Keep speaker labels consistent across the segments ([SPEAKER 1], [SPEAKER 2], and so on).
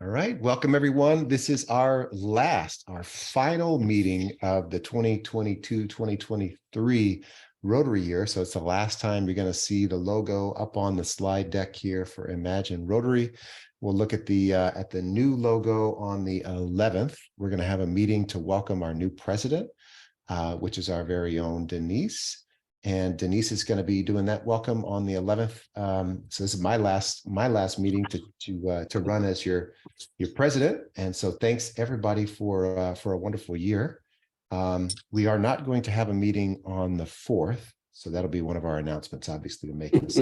[SPEAKER 1] All right, welcome everyone. This is our final meeting of the 2022-2023 Rotary year. So it's the last time you're going to see the logo up on the slide deck here for Imagine Rotary. We'll look at the new logo on the 11th. We're going to have a meeting to welcome our new president, which is our very own Denise. And Denise is going to be doing that welcome on the 11th. So this is my last meeting to run as your president. And so thanks everybody for a wonderful year. We are not going to have a meeting on the 4th, so that'll be one of our announcements, obviously, to make this.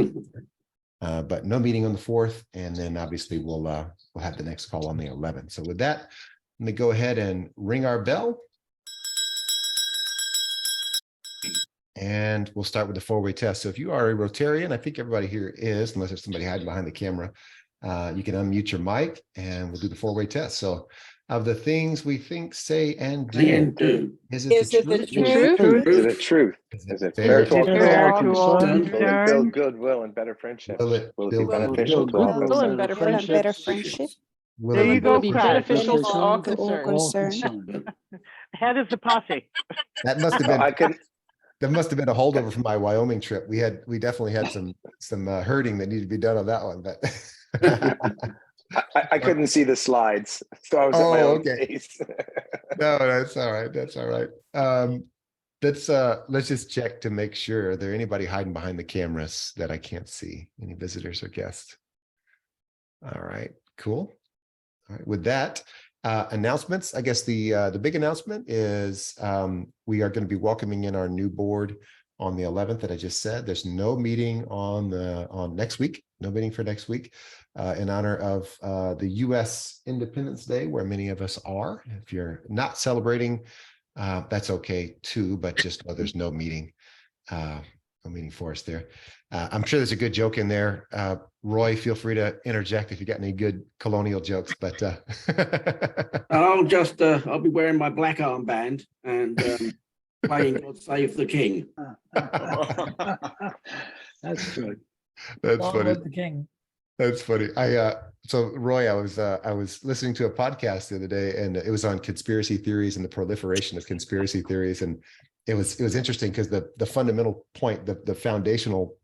[SPEAKER 1] But no meeting on the 4th, and then obviously we'll have the next call on the 11th. So with that, let me go ahead and ring our bell. And we'll start with the four-way test. So if you are a Rotarian, I think everybody here is, unless there's somebody hiding behind the camera, you can unmute your mic and we'll do the four-way test. So of the things we think, say, and do, is it the truth?
[SPEAKER 2] Is it truth? Is it fair to all concerned? Will it build goodwill and better friendship? Will it be beneficial to all concerned?
[SPEAKER 3] Better friendship.
[SPEAKER 4] There you go,
[SPEAKER 3] be
[SPEAKER 4] Crash.
[SPEAKER 3] beneficial to all concerned.
[SPEAKER 4] Head is the posse.
[SPEAKER 1] That must have been that must have been a holdover from my Wyoming trip. We definitely had some herding that needed to be done on that one, but
[SPEAKER 2] I couldn't see the slides, so I was at my own pace.
[SPEAKER 1] No, that's all right. That's all right. Let's just check to make sure. Are there anybody hiding behind the cameras that I can't see? Any visitors or guests? All right, cool. All right, with that, announcements. I guess the big announcement is we are going to be welcoming in our new board on the 11th that I just said. There's no meeting on next week, no meeting for next week in honor of the U.S. Independence Day, where many of us are. If you're not celebrating, that's okay too, but just know there's no meeting. No meening for us there. I'm sure there's a good joke in there. Roy, feel free to interject if you got any good colonial jokes, but
[SPEAKER 5] I'll be wearing my black armband and playing God Save the King.
[SPEAKER 6] That's good.
[SPEAKER 1] That's funny.
[SPEAKER 6] The king.
[SPEAKER 1] That's funny. So Roy, I was listening to a podcast the other day, and it was on conspiracy theories and the proliferation of conspiracy theories, and it was interesting because the fundamental point, the foundational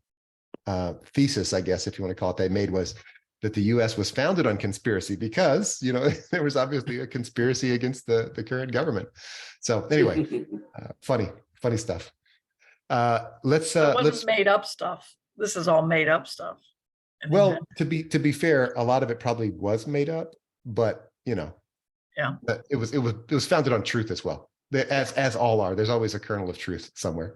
[SPEAKER 1] thesis, I guess, if you want to call it, they made was that the U.S. was founded on conspiracy because, there was obviously a conspiracy against the current government. So anyway, funny stuff. Let's
[SPEAKER 3] made up stuff. This is all made up stuff.
[SPEAKER 1] Well, to be fair, a lot of it probably was made up, but but it was founded on truth as well. As all are. There's always a kernel of truth somewhere.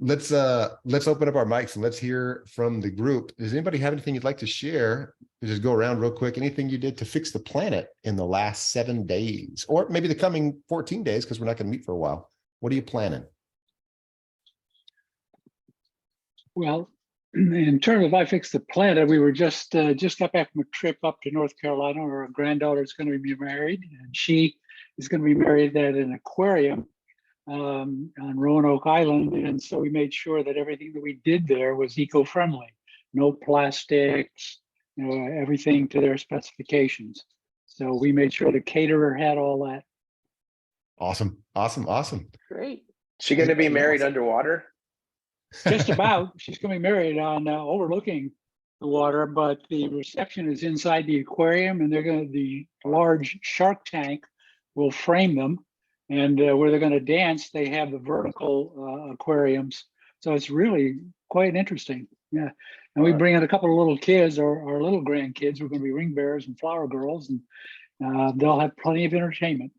[SPEAKER 1] Let's open up our mics and let's hear from the group. Does anybody have anything you'd like to share? Just go around real quick. Anything you did to fix the planet in the last 7 days, or maybe the coming 14 days, because we're not going to meet for a while. What are you planning?
[SPEAKER 6] Well, in terms of I Fix the Planet, we were just got back from a trip up to North Carolina where our granddaughter is going to be married, and she is going to be married at an aquarium on Roanoke Island. And so we made sure that everything that we did there was eco-friendly, no plastics, everything to their specifications. So we made sure the caterer had all that.
[SPEAKER 1] Awesome.
[SPEAKER 3] Great.
[SPEAKER 2] She going to be married underwater?
[SPEAKER 6] Just about. She's going to be married on overlooking the water, but the reception is inside the aquarium, and the large shark tank will frame them, and where they're going to dance, they have the vertical aquariums. So it's really quite interesting. Yeah, and we bring in a couple of little kids, our little grandkids, who are going to be ring bearers and flower girls, and they'll have plenty of entertainment.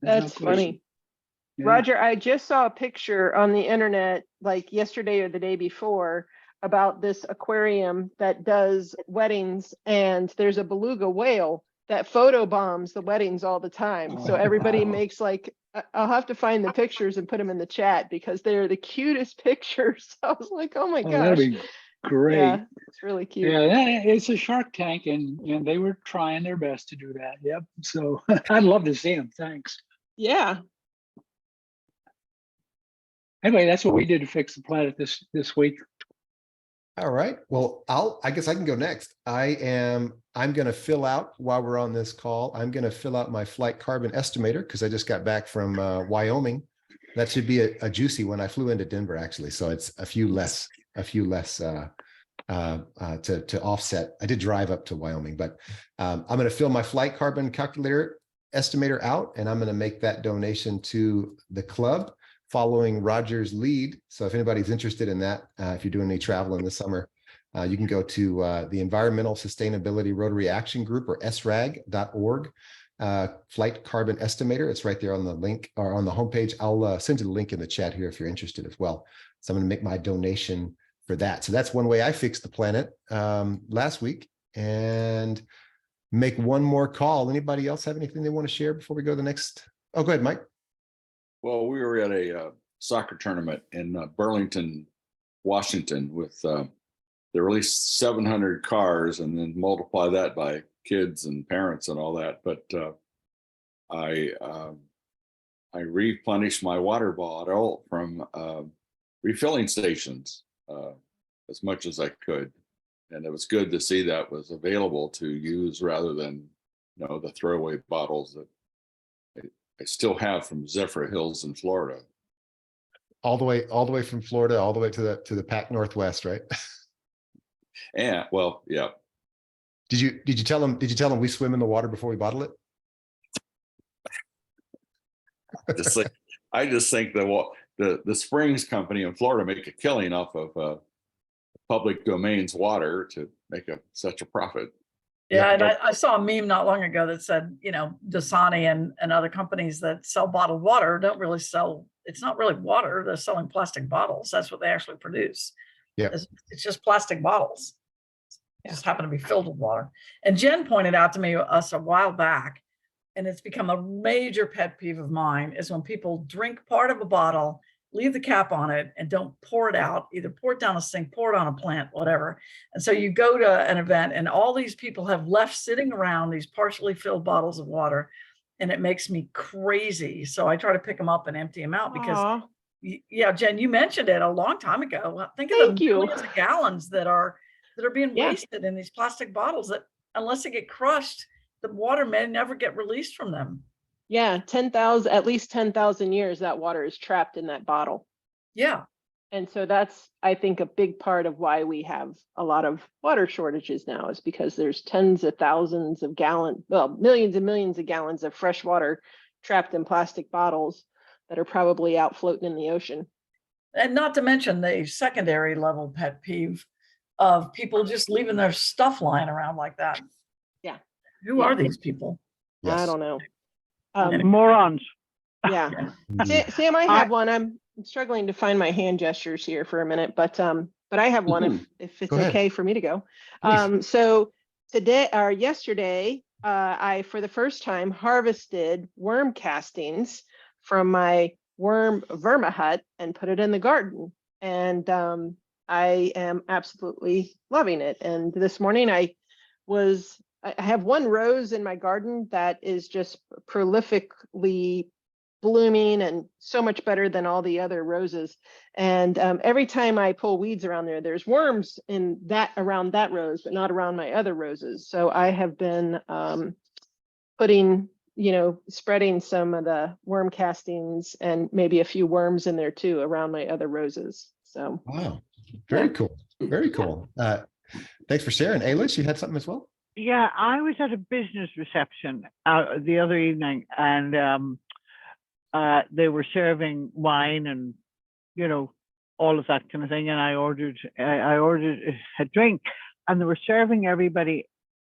[SPEAKER 7] That's funny.
[SPEAKER 6] Yeah.
[SPEAKER 7] Roger, I just saw a picture on the internet like yesterday or the day before about this aquarium that does weddings, and there's a beluga whale that photobombs the weddings all the time. So everybody makes I'll have to find the pictures and put them in the chat because they're the cutest pictures. I was like, oh my gosh.
[SPEAKER 6] That'd be great.
[SPEAKER 7] Yeah, it's really cute.
[SPEAKER 6] Yeah, it's a Shark Tank, and they were trying their best to do that. Yep. So I'd love to see them. Thanks.
[SPEAKER 7] Yeah.
[SPEAKER 6] Anyway, that's what we did to fix the planet this week.
[SPEAKER 1] All right. Well, I guess I can go next. I'm going to fill out while we're on this call. I'm going to fill out my flight carbon estimator because I just got back from Wyoming. That should be a juicy one. I flew into Denver actually, so it's a few less to offset. I did drive up to Wyoming, but I'm going to fill my flight carbon calculator estimator out, and I'm going to make that donation to the club, following Roger's lead. So if anybody's interested in that, if you're doing any travel in the summer, you can go to the Environmental Sustainability Rotary Action Group, or srag.org, flight carbon estimator. It's right there on the link or on the homepage. I'll send you the link in the chat here if you're interested as well. So I'm going to make my donation for that. So that's one way I fixed the planet last week, and make one more call. Anybody else have anything they want to share before we go to the next? Oh, go ahead, Mike.
[SPEAKER 8] Well, we were at a soccer tournament in Burlington, Washington, with there were at least 700 cars, and then multiply that by kids and parents and all that. But I replenished my water bottle from refilling stations as much as I could, and it was good to see that was available to use rather than, you know, the throwaway bottles that I still have from Zephyr Hills in Florida.
[SPEAKER 1] All the way from Florida, all the way to the Pac Northwest, right?
[SPEAKER 8] And well, yeah.
[SPEAKER 1] Did you tell them we swim in the water before we bottle it?
[SPEAKER 8] I just think the Springs company in Florida make a killing off of public domain's water to make such a profit.
[SPEAKER 3] Yeah, and I saw a meme not long ago that said, you know, Dasani and other companies that sell bottled water don't really sell, it's not really water, they're selling plastic bottles. That's what they actually produce.
[SPEAKER 1] Yeah.
[SPEAKER 3] It's just plastic bottles. Just happen to be filled with water. And Jen pointed out to us a while back, and it's become a major pet peeve of mine, is when people drink part of a bottle, leave the cap on it, and don't pour it out, either pour it down a sink, pour it on a plant, whatever. And so you go to an event and all these people have left sitting around these partially filled bottles of water, and it makes me crazy. So I try to pick them up and empty them out because, yeah, Jen, you mentioned it a long time ago. Think of the millions of gallons that are being wasted in these plastic bottles that, unless they get crushed, the water may never get released from them.
[SPEAKER 7] Yeah, 10,000, at least 10,000 years that water is trapped in that bottle.
[SPEAKER 3] Yeah.
[SPEAKER 7] And so that's, I think, a big part of why we have a lot of water shortages now, is because there's tens of thousands of gallons, well, millions and millions of gallons of fresh water trapped in plastic bottles that are probably out floating in the ocean.
[SPEAKER 3] And not to mention the secondary level pet peeve of people just leaving their stuff lying around like that.
[SPEAKER 7] Yeah.
[SPEAKER 3] Who are these people?
[SPEAKER 1] Yes.
[SPEAKER 7] I don't know.
[SPEAKER 4] Morons.
[SPEAKER 7] Yeah. Sam, I have one. I'm struggling to find my hand gestures here for a minute, but I have one if it's okay for me to go. So today or yesterday, I, for the first time, harvested worm castings from my verma hut and put it in the garden. And I am absolutely loving it. And this morning I have one rose in my garden that is just prolifically blooming and so much better than all the other roses. And every time I pull weeds around there, there's worms in that, around that rose, but not around my other roses. So I have been putting, spreading some of the worm castings and maybe a few worms in there too around my other roses. So
[SPEAKER 1] wow, very cool, very cool. Thanks for sharing. Aylish, you had something as well?
[SPEAKER 4] Yeah, I was at a business reception the other evening, and they were serving wine and, all of that kind of thing. And I ordered a drink, and they were serving everybody.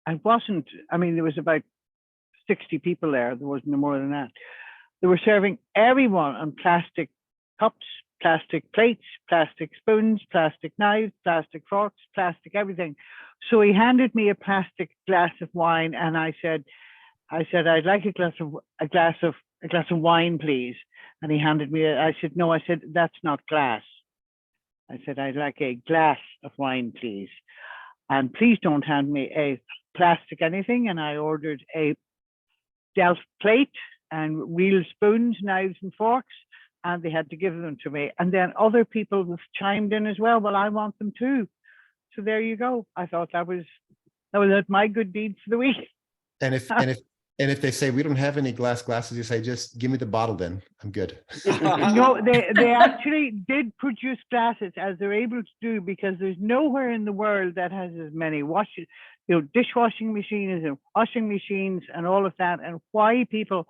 [SPEAKER 4] There was about 60 people there. There wasn't more than that. They were serving everyone on plastic cups, plastic plates, plastic spoons, plastic knives, plastic forks, plastic everything. So he handed me a plastic glass of wine, and I said, I'd like a glass of wine, please. And he handed me I said, no, that's not glass. I said, I'd like a glass of wine, please. And please don't hand me a plastic anything. And I ordered a Delft plate and real spoons, knives and forks, and they had to give them to me. And then other people chimed in as well. Well, I want them too. So there you go. I thought that was my good deed for the week.
[SPEAKER 1] And if they say we don't have any glasses, you say just give me the bottle. Then I'm good.
[SPEAKER 4] No, they actually did produce glasses, as they're able to do, because there's nowhere in the world that has as many dishwashing machines and washing machines and all of that. And why people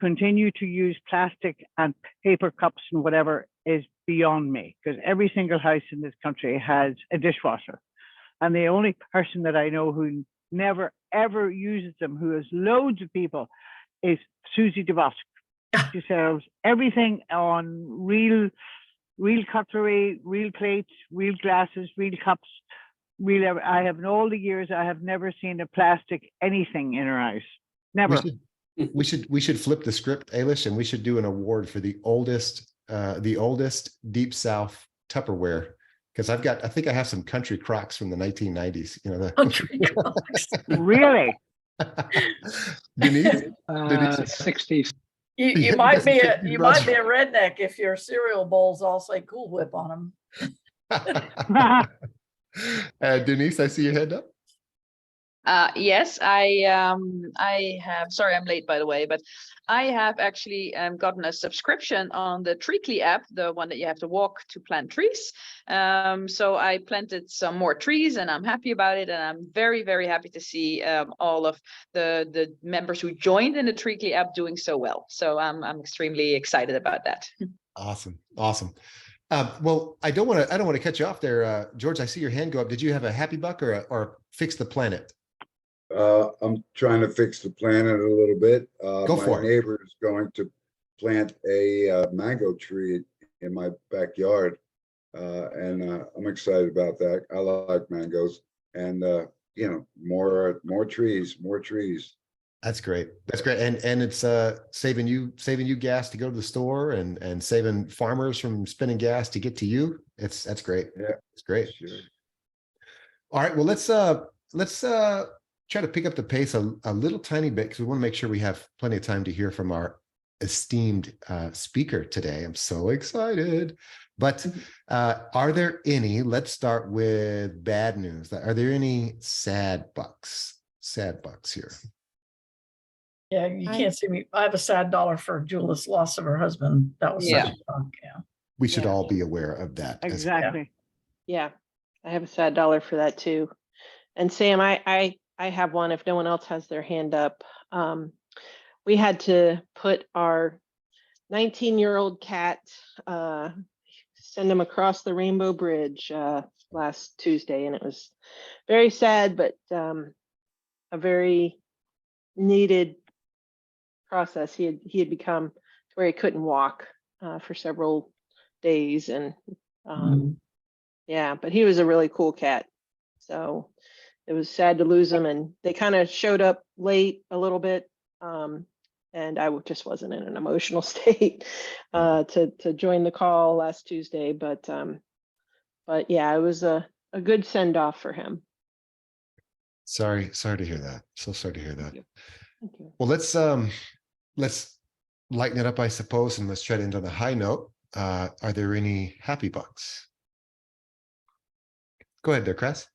[SPEAKER 4] continue to use plastic and paper cups and whatever is beyond me, because every single house in this country has a dishwasher. And the only person that I know who never ever uses them, who has loads of people, is Susie DeVos. She sells everything on real cutlery, real plates, real glasses, real cups, I have in all the years, I have never seen a plastic anything in her house. Never.
[SPEAKER 1] We should flip the script, Ailish, and we should do an award for the oldest Deep South Tupperware. Because I think I have some country Crocs from the 1990s. You know, the
[SPEAKER 3] Country Crocs.
[SPEAKER 4] Really?
[SPEAKER 1] Denise?
[SPEAKER 6] 60s.
[SPEAKER 3] You might be a redneck if your cereal bowls all say Cool Whip on them.
[SPEAKER 1] Denise, I see your hand up.
[SPEAKER 9] Yes, I have, sorry, I'm late, by the way, but I have actually gotten a subscription on the Treecly app, the one that you have to walk to plant trees. So I planted some more trees and I'm happy about it. And I'm very, very happy to see all of the members who joined in the Treecly app doing so well. So I'm extremely excited about that.
[SPEAKER 1] Awesome. Well, I don't want to cut you off there, George. I see your hand go up. Did you have a happy buck or fix the planet?
[SPEAKER 10] I'm trying to fix the planet a little bit.
[SPEAKER 1] Go for it.
[SPEAKER 10] My neighbor is going to plant a mango tree in my backyard, and I'm excited about that. I like mangoes, and more trees.
[SPEAKER 1] That's great. And it's saving you gas to go to the store and saving farmers from spending gas to get to you. That's great.
[SPEAKER 10] Yeah,
[SPEAKER 1] it's great.
[SPEAKER 10] Sure.
[SPEAKER 1] All right. Well, let's try to pick up the pace a little tiny bit, because we want to make sure we have plenty of time to hear from our esteemed speaker today. I'm so excited. But are there any, let's start with bad news. Are there any sad bucks here?
[SPEAKER 3] Yeah, you can't see me. I have a sad dollar for Julie's loss of her husband. That was such a shock. Yeah.
[SPEAKER 1] We should all be aware of that.
[SPEAKER 4] Exactly.
[SPEAKER 7] Yeah, I have a sad dollar for that too. And Sam, I have one if no one else has their hand up. We had to put our 19-year-old cat, send him across the Rainbow Bridge last Tuesday, and it was very sad, but a very needed process. He had become to where he couldn't walk for several days, and yeah, but he was a really cool cat. So it was sad to lose him, and they kind of showed up late a little bit. And I just wasn't in an emotional state to join the call last Tuesday, but yeah, it was a good send off for him.
[SPEAKER 1] Sorry to hear that. So sorry to hear that.
[SPEAKER 7] Thank you.
[SPEAKER 1] Well, let's lighten it up, I suppose, and let's try to end on a high note. Are there any happy bucks? Go ahead there, Chris.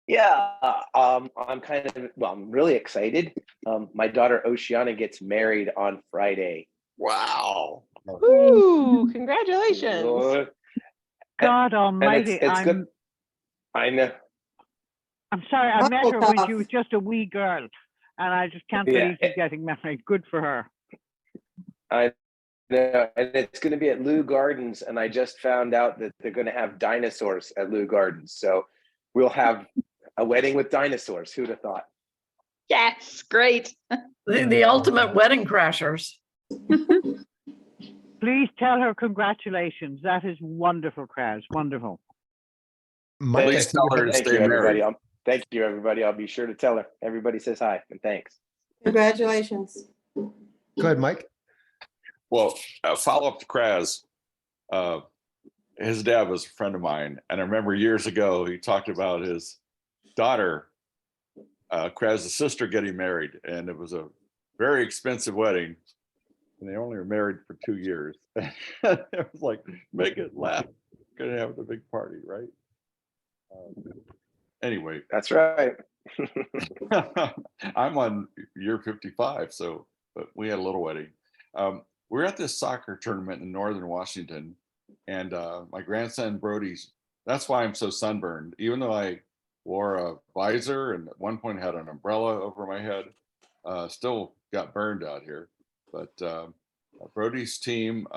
[SPEAKER 2] Yeah, I'm I'm really excited. My daughter Oceana gets married on Friday.
[SPEAKER 8] Wow.
[SPEAKER 7] Woo, congratulations.
[SPEAKER 4] God almighty.
[SPEAKER 2] It's good. I know.
[SPEAKER 4] I'm sorry, I met her when she was just a wee girl, and I just can't believe she's getting married. Good for her.
[SPEAKER 2] I know, and it's going to be at Lou Gardens, and I just found out that they're going to have dinosaurs at Lou Gardens. So we'll have a wedding with dinosaurs. Who'd have thought?
[SPEAKER 9] Yes, great.
[SPEAKER 3] The ultimate wedding crashers.
[SPEAKER 4] Please tell her congratulations. That is wonderful, Kraz. Wonderful.
[SPEAKER 8] Please tell her to stay married.
[SPEAKER 2] Thank you, everybody. I'll be sure to tell her. Everybody says hi and thanks.
[SPEAKER 11] Congratulations.
[SPEAKER 1] Go ahead, Mike.
[SPEAKER 8] Well, follow up to Kraz. His dad was a friend of mine, and I remember years ago he talked about his daughter, Kraz's sister, getting married, and it was a very expensive wedding, and they only were married for 2 years. It was like, make it laugh. Gonna have the big party, right? Anyway,
[SPEAKER 2] That's right.
[SPEAKER 8] I'm on year 55, so but we had a little wedding. We're at this soccer tournament in northern Washington, and my grandson Brody's. That's why I'm so sunburned. Even though I wore a visor and at one point had an umbrella over my head, still got burned out here. But Brody's team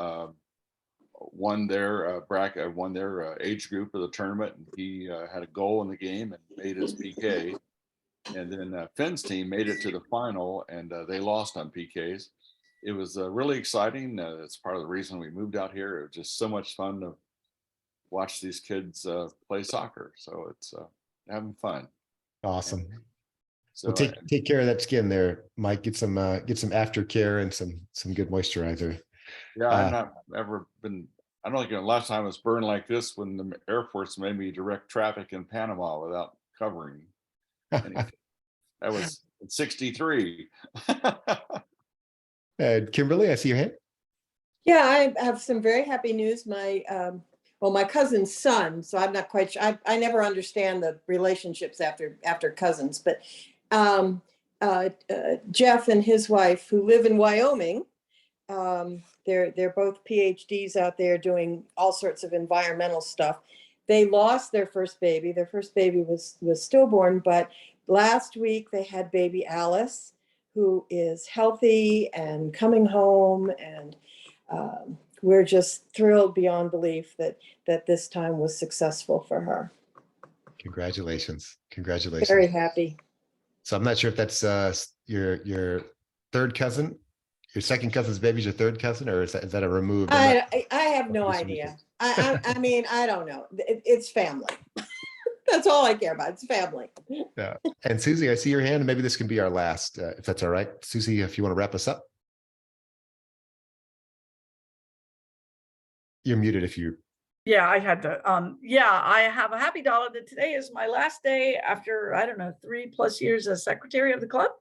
[SPEAKER 8] won their bracket, won their age group of the tournament, and he had a goal in the game and made his PK. And then Finn's team made it to the final, and they lost on PKs. It was really exciting. It's part of the reason we moved out here. It was just so much fun to watch these kids play soccer. So it's having fun.
[SPEAKER 1] Awesome.
[SPEAKER 8] So
[SPEAKER 1] Well, take care of that skin there, Mike. Get some aftercare and some good moisturizer.
[SPEAKER 8] yeah, I've not ever been. I don't think the last time I was burned like this when the Air Force made me direct traffic in Panama without covering. Anyway, that was in '63.
[SPEAKER 1] Kimberly, I see your hand.
[SPEAKER 11] Yeah, I have some very happy news. My cousin's son, so I'm not quite sure. I never understand the relationships after cousins, but Jeff and his wife, who live in Wyoming, they're both PhDs out there doing all sorts of environmental stuff. They lost their first baby. Their first baby was stillborn, but last week they had baby Alice, who is healthy and coming home, and we're just thrilled beyond belief that this time was successful for her.
[SPEAKER 1] Congratulations. Congratulations.
[SPEAKER 11] Very happy.
[SPEAKER 1] So I'm not sure if that's your third cousin, your second cousin's baby's your third cousin, or is that a removed?
[SPEAKER 11] I have no idea. I mean, I don't know. It's family. That's all I care about. It's family.
[SPEAKER 1] Yeah. And Susie, I see your hand, and maybe this can be our last, if that's all right. Susie, if you want to wrap us up. You're muted if you.
[SPEAKER 3] Yeah, I had to. I have a happy dollar that today is my last day after, I don't know, 3+ years as secretary of the club.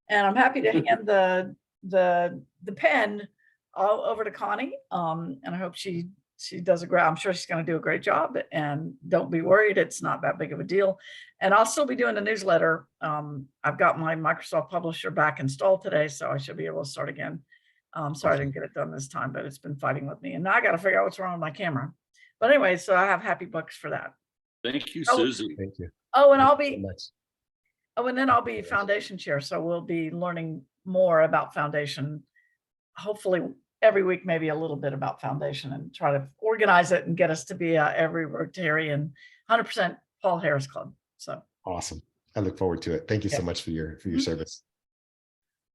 [SPEAKER 3] And I'm happy to hand the pen all over to Connie. And I hope she does I'm sure she's going to do a great job, and don't be worried. It's not that big of a deal. And I'll still be doing the newsletter. I've got my Microsoft Publisher back installed today, so I should be able to start again. Sorry I didn't get it done this time, but it's been fighting with me. And now I got to figure out what's wrong with my camera. But anyway, so I have happy books for that.
[SPEAKER 8] Thank you, Susie.
[SPEAKER 1] Thank you.
[SPEAKER 3] Oh, and
[SPEAKER 1] Thank
[SPEAKER 3] I'll be foundation chair. So we'll be learning more about foundation. Hopefully every week, maybe a little bit about foundation, and try to organize it and get us to be every Rotarian 100% Paul Harris Club. So
[SPEAKER 1] awesome. I look forward to it. Thank you so much for your service.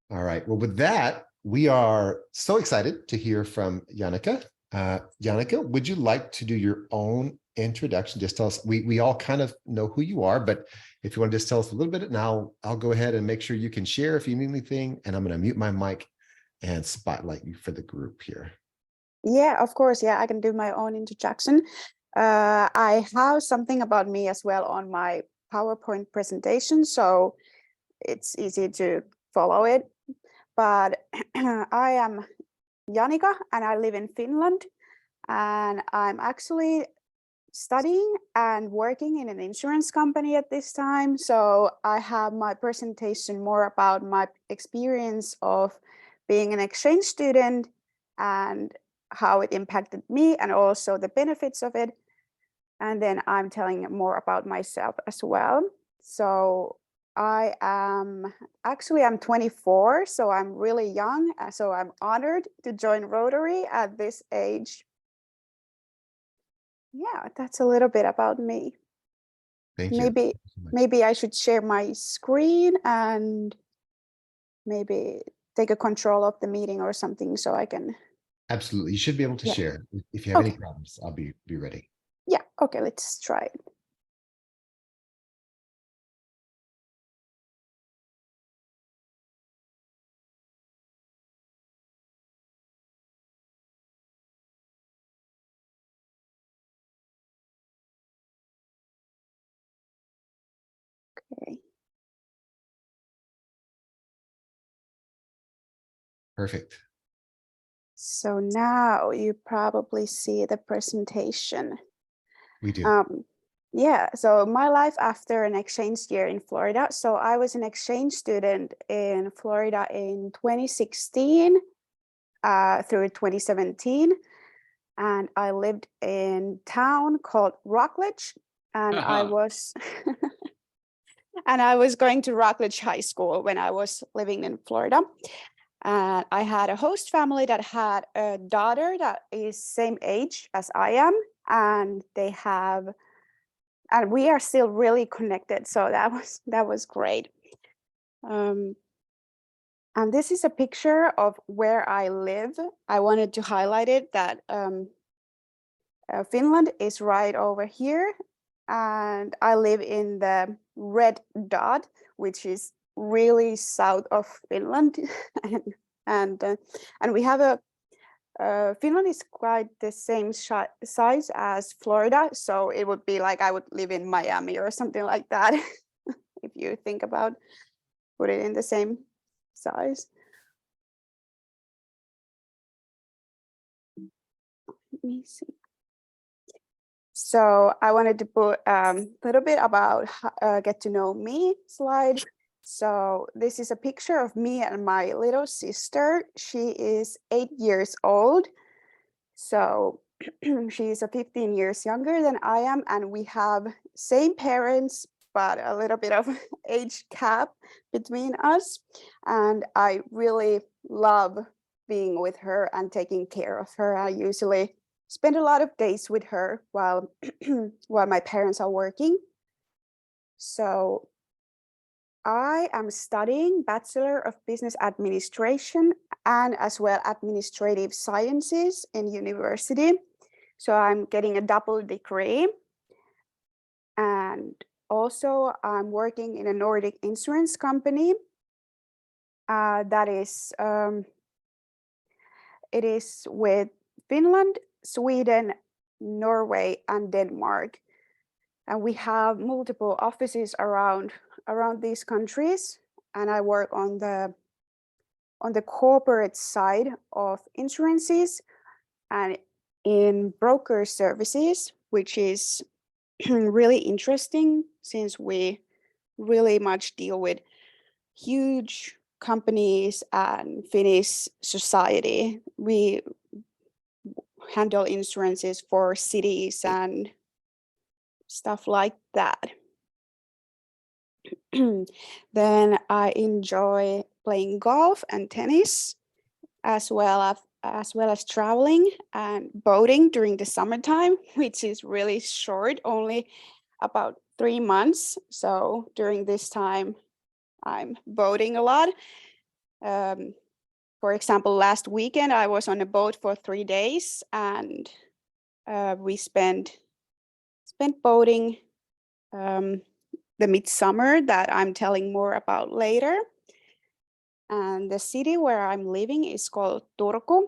[SPEAKER 1] All right. Well, with that, we are so excited to hear from Janika. Janika, would you like to do your own introduction? Just tell us, we all kind of know who you are, but if you want to just tell us a little bit, and I'll go ahead and make sure you can share if you need anything, and I'm going to mute my mic and spotlight you for the group here.
[SPEAKER 12] Yeah, of course. Yeah, I can do my own introduction. I have something about me as well on my PowerPoint presentation, so it's easy to follow it. But I am Janika, and I live in Finland, and I'm actually studying and working in an insurance company at this time. So I have my presentation more about my experience of being an exchange student and how it impacted me, and also the benefits of it. And then I'm telling more about myself as well. So I'm 24, so I'm really young. So I'm honored to join Rotary at this age. Yeah, that's a little bit about me.
[SPEAKER 1] Thank you.
[SPEAKER 12] Maybe I should share my screen and maybe take a control of the meeting or something, so I can.
[SPEAKER 1] Absolutely. You should be able to share. If you have any problems, I'll be ready.
[SPEAKER 12] Yeah. Okay, let's try it. Okay.
[SPEAKER 1] Perfect.
[SPEAKER 12] So now you probably see the presentation.
[SPEAKER 1] We do.
[SPEAKER 12] Yeah, so my life after an exchange year in Florida. So I was an exchange student in Florida in 2016 through 2017. And I lived in a town called Rockledge. And I was and I was going to Rockledge High School when I was living in Florida. And I had a host family that had a daughter that is same age as I am. And we are still really connected. So that was great. And this is a picture of where I live. I wanted to highlight it that Finland is right over here. And I live in the red dot, which is really south of Finland. and we have Finland is quite the same size as Florida, so it would be like I would live in Miami or something like that, if you think about put it in the same size. Let me see. So I wanted to put a little bit about get to know me slide. So this is a picture of me and my little sister. She is 8 years old. So she's 15 years younger than I am, and we have same parents, but a little bit of age gap between us. And I really love being with her and taking care of her. I usually spend a lot of days with her while while my parents are working. So I am studying Bachelor of Business Administration and as well Administrative Sciences in university. So I'm getting a double degree. And also I'm working in a Nordic insurance company that is, it is with Finland, Sweden, Norway, and Denmark. And we have multiple offices around these countries. And I work on the corporate side of insurances and in broker services, which is really interesting since we really much deal with huge companies and Finnish society. We handle insurances for cities and stuff like that. Then I enjoy playing golf and tennis, as well as traveling and boating during the summertime, which is really short, only about 3 months. So during this time, I'm boating a lot. For example, last weekend I was on a boat for 3 days, and we spent boating the midsummer that I'm telling more about later. And the city where I'm living is called Turku.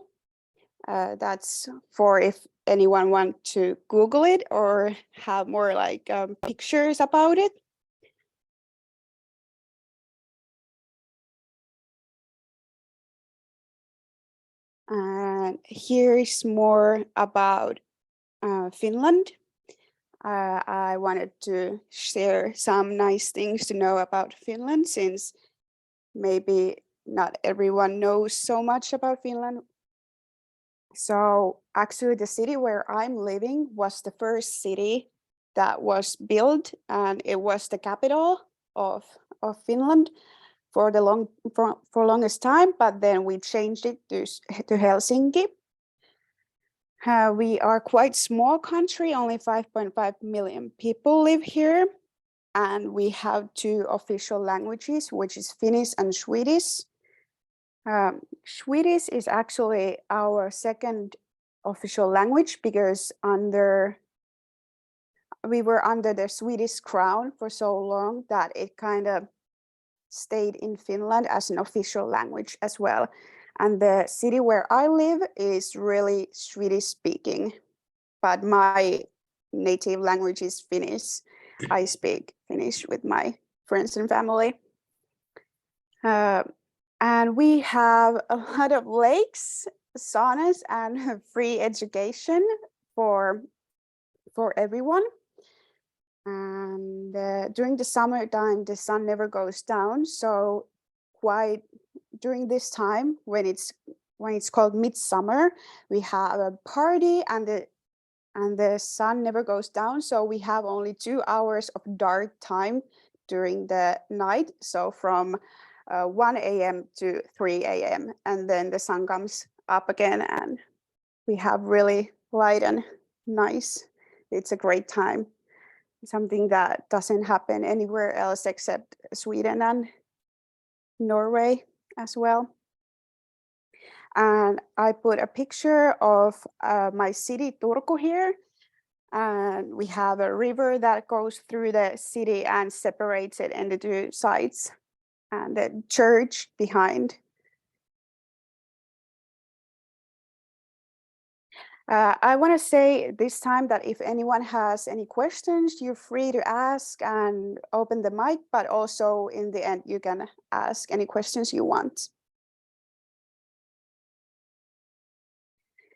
[SPEAKER 12] That's for if anyone want to Google it or have more like pictures about it. And here is more about Finland. I wanted to share some nice things to know about Finland, since maybe not everyone knows so much about Finland. So actually the city where I'm living was the first city that was built, and it was the capital of Finland for the longest time, but then we changed it to Helsinki. We are quite small country, only 5.5 million people live here, and we have 2 official languages, which is Finnish and Swedish. Swedish is actually our second official language because we were under the Swedish crown for so long that it kind of stayed in Finland as an official language as well. And the city where I live is really Swedish speaking, but my native language is Finnish. I speak Finnish with my friends and family. And we have a lot of lakes, saunas, and free education for everyone. And during the summertime, the sun never goes down. So quite during this time, when it's called midsummer, we have a party, and the sun never goes down. So we have only 2 hours of dark time during the night. So from 1 a.m. to 3 a.m. And then the sun comes up again, and we have really light and nice. It's a great time. Something that doesn't happen anywhere else except Sweden and Norway as well. And I put a picture of my city, Turku, here. And we have a river that goes through the city and separates it into 2 sides, and the church behind. I want to say this time that if anyone has any questions, you're free to ask and open the mic, but also in the end, you can ask any questions you want.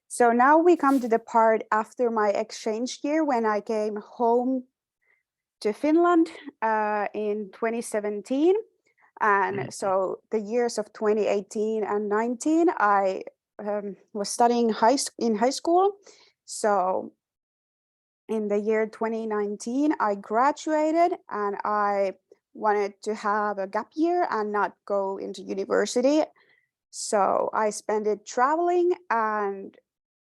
[SPEAKER 12] So now we come to the part after my exchange year, when I came home to Finland in 2017. And so the years of 2018 and 19, I was studying in high school. So in the year 2019, I graduated, and I wanted to have a gap year and not go into university. So I spent it traveling, and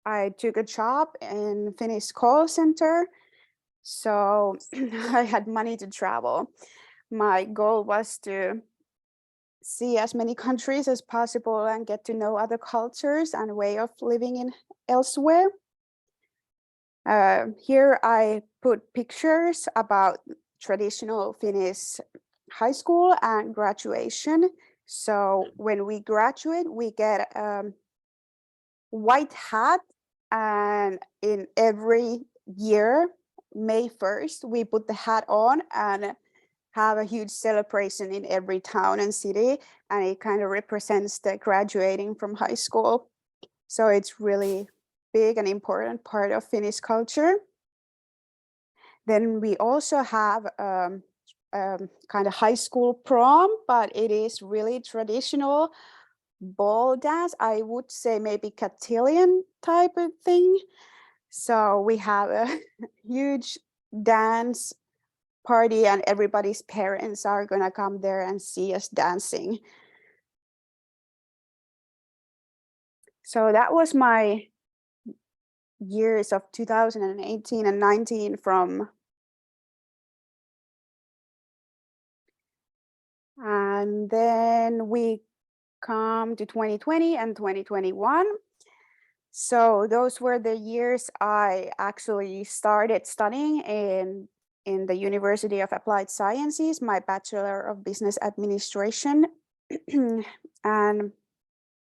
[SPEAKER 12] I took a job in Finnish call center. So I had money to travel. My goal was to see as many countries as possible and get to know other cultures and way of living in elsewhere. Here I put pictures about traditional Finnish high school and graduation. So when we graduate, we get a white hat, and in every year, May 1st, we put the hat on and have a huge celebration in every town and city, and it kind of represents the graduating from high school. So it's really big and important part of Finnish culture. Then we also have kind of high school prom, but it is really traditional ball dance. I would say maybe cotillion type of thing. So we have a huge dance party, and everybody's parents are gonna come there and see us dancing. So that was my years of 2018 and 19 from. And then we come to 2020 and 2021. So those were the years I actually started studying in the University of Applied Sciences, my Bachelor of Business Administration, and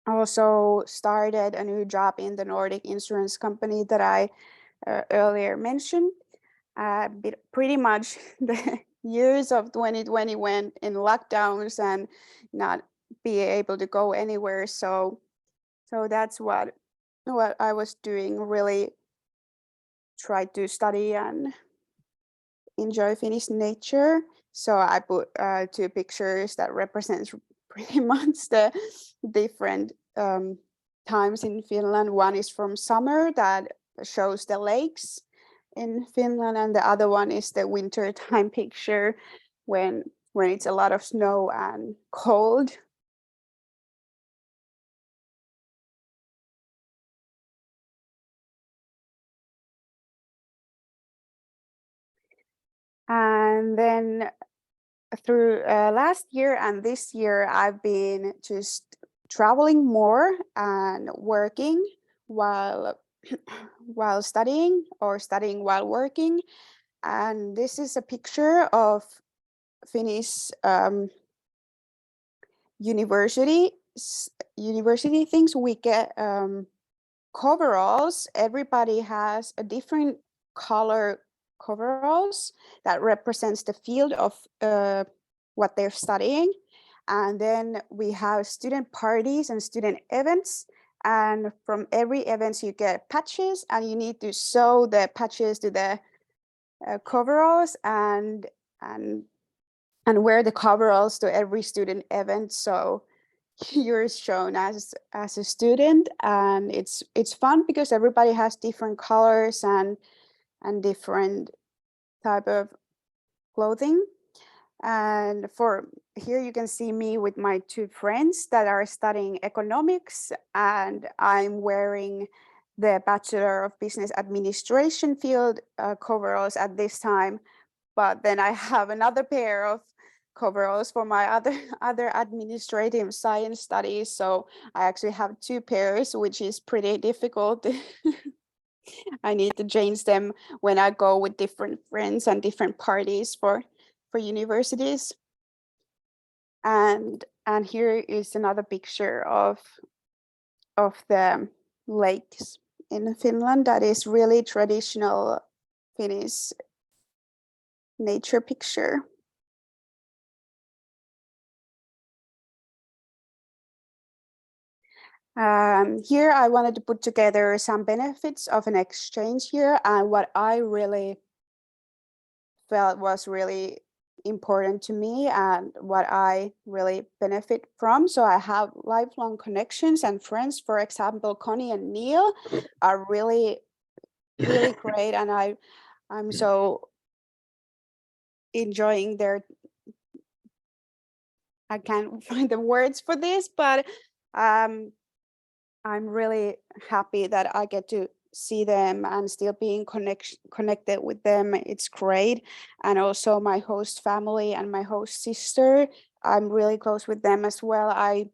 [SPEAKER 12] also started a new job in the Nordic insurance company that I earlier mentioned. Pretty much the years of 2020 went in lockdowns and not be able to go anywhere. So that's what I was doing, really tried to study and enjoy Finnish nature. So I put 2 pictures that represents pretty much the different times in Finland. One is from summer that shows the lakes in Finland, and the other one is the winter time picture when it's a lot of snow and cold. And then through last year and this year, I've been just traveling more and working while studying, or studying while working. And this is a picture of Finnish university things. We get coveralls. Everybody has a different color coveralls that represents the field of what they're studying. And then we have student parties and student events. And from every event you get patches, and you need to sew the patches to the coveralls and wear the coveralls to every student event. So you're shown as a student, and it's fun because everybody has different colors and different type of clothing. And for here you can see me with my two friends that are studying economics, and I'm wearing the Bachelor of Business Administration field coveralls at this time. But then I have another pair of coveralls for my other administrative science studies. So I actually have two pairs, which is pretty difficult. I need to change them when I go with different friends and different parties for universities. And here is another picture of the lakes in Finland. That is really traditional Finnish nature picture. Here I wanted to put together some benefits of an exchange year, and what I really felt was really important to me and what I really benefit from. So I have lifelong connections and friends. For example, Connie and Neil are really great, and I'm so enjoying their, I can't find the words for this, but I'm really happy that I get to see them and still being connected with them. It's great. And also my host family and my host sister, I'm really close with them as well. I